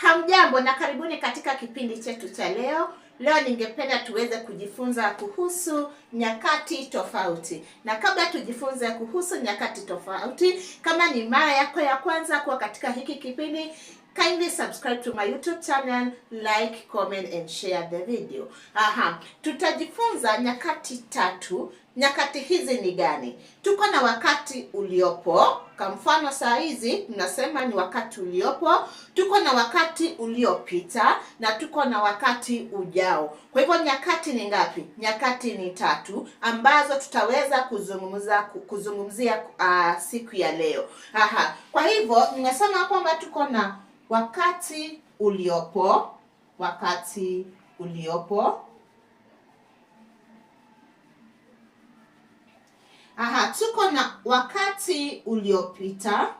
Hamjambo na karibuni katika kipindi chetu cha leo. Leo ningependa tuweze kujifunza kuhusu nyakati tofauti. Na kabla tujifunze kuhusu nyakati tofauti, kama ni mara yako ya kwanza kuwa katika hiki kipindi, kindly subscribe to my YouTube channel, like, comment and share the video. Tutajifunza nyakati tatu. Nyakati hizi ni gani? Tuko na wakati uliopo. Kwa mfano saa hizi tunasema ni wakati uliopo. Tuko na wakati uliopita na tuko na wakati ujao. Kwa hivyo nyakati ni ngapi? Nyakati ni tatu ambazo tutaweza kuzungumzia siku ya leo. Kwa hivyo ninasema kwamba tuko na wakati uliopo, wakati uliopo. Tuko na wakati uliopita.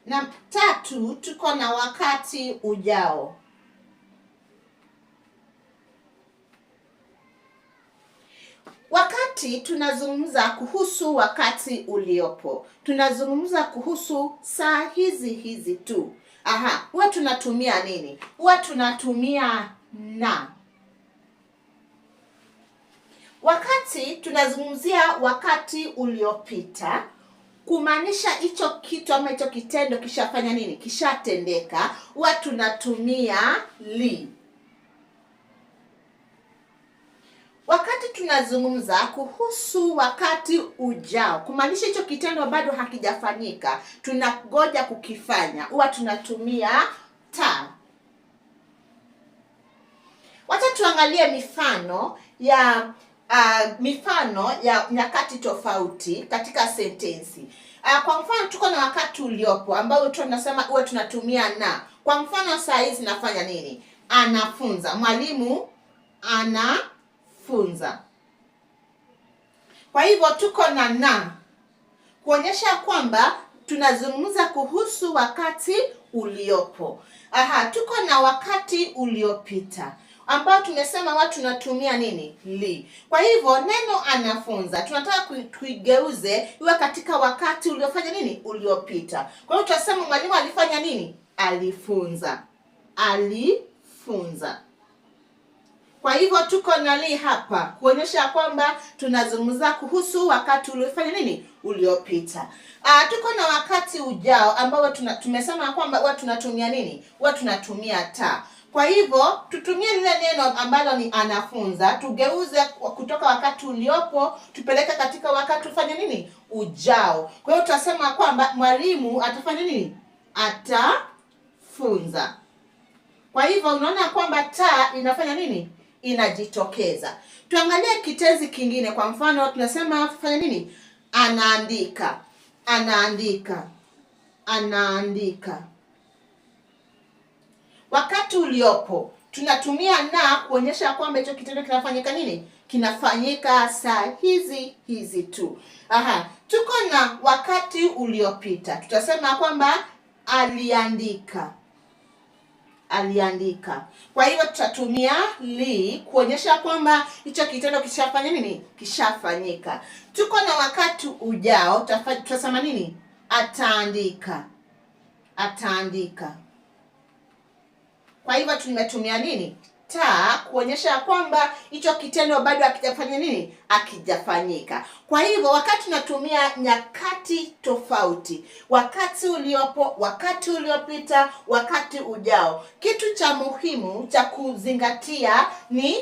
Na tatu, tuko na wakati ujao. Wakati tunazungumza kuhusu wakati uliopo, tunazungumza kuhusu saa hizi tu. Huwa tunatumia nini? Huwa tunatumia na. Wakati tunazungumzia wakati uliopita, kumaanisha hicho kitu ama hicho kitendo kishafanya nini? Kishatendeka, huwa tunatumia li. Wakati tunazungumza kuhusu wakati ujao, kumaanisha hicho kitendo bado hakijafanyika, tunangoja kukifanya, huwa tunatumia ta. Wacha tuangalie mifano ya nyakati tofauti katika sentensi. Kwa mfano tuko na wakati uliopo ambao tunasema huwa tunatumia na. Kwa mfano saa hizi nafanya nini? Anafunza. Mwalimu anafunza. Kwa hivyo tuko na kuonyesha kwamba tunazungumza kuhusu wakati uliopo. Tuko na wakati uliopita ambao tumesema watu tunatumia nini? Li. Kwa hivyo neno anafunza tunataka tuigeuze iwe katika wakati uliofanya nini? Uliopita. Kwa hivyo tutasema mwalimu alifanya nini? Alifunza. Alifunza. Kwa hivyo tuko na li hapa kuonyesha kwamba tunazungumza kuhusu wakati uliofanya nini? Uliopita. Tuko na wakati ujao ambao tumesema kwamba huwa tunatumia nini? Huwa tunatumia ta. Kwa hivyo tutumie lile neno ambalo ni anafunza, tugeuze kutoka wakati uliopo tupeleke katika wakati ufanye nini? Ujao. Kwa hiyo tutasema kwamba mwalimu atafanya nini? Atafunza. Kwa hivyo unaona kwamba ta inafanya nini? Inajitokeza. Tuangalie kitenzi kingine. Kwa mfano tunasema fanya nini? Anaandika. Anaandika. Anaandika. Wakati uliopo tunatumia na kuonyesha kwamba hicho kitendo kinafanyika nini? Kinafanyika saa hizi tu. Tuko na wakati uliopita. Tutasema kwamba aliandika. Aliandika. Kwa hivyo tutatumia li kuonyesha kwamba hicho kitendo kishafanya nini? Kishafanyika. Tuko na wakati ujao, tutasema nini? Ataandika. Ataandika. Kwa hivyo tumetumia nini? Ta kuonyesha kwamba hicho kitendo bado hakijafanya nini? Hakijafanyika. Kwa hivyo wakati tunatumia nyakati tofauti, wakati uliopo, wakati uliopita, wakati ujao, kitu cha muhimu cha kuzingatia ni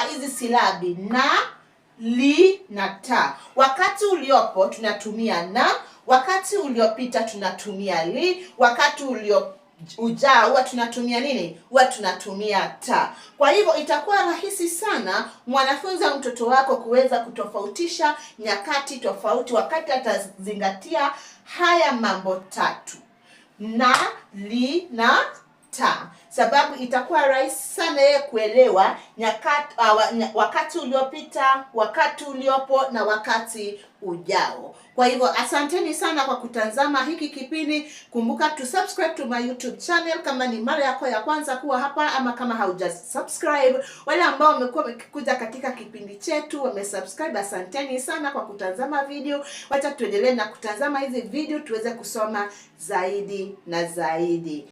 hizi silabi na, li na ta. Wakati uliopo tunatumia na, wakati uliopita tunatumia li, wakati ujao huwa tunatumia nini? Huwa tunatumia ta. Kwa hivyo itakuwa rahisi sana mwanafunzi au mtoto wako kuweza kutofautisha nyakati tofauti wakati atazingatia haya mambo tatu: na, li na taa, sababu itakuwa rahisi sana yeye kuelewa wakati uliopita, wakati uliopo na wakati ujao. Kwa hivyo asanteni sana kwa kutazama hiki kipindi. Kumbuka to subscribe to my YouTube channel kama ni mara yako ya kwanza kuwa hapa, ama kama hauja subscribe. Wale ambao wamekuwa wakikuja katika kipindi chetu wamesubscribe, asanteni sana kwa kutazama video. Wacha tuendelee na kutazama hizi video tuweze kusoma zaidi na zaidi.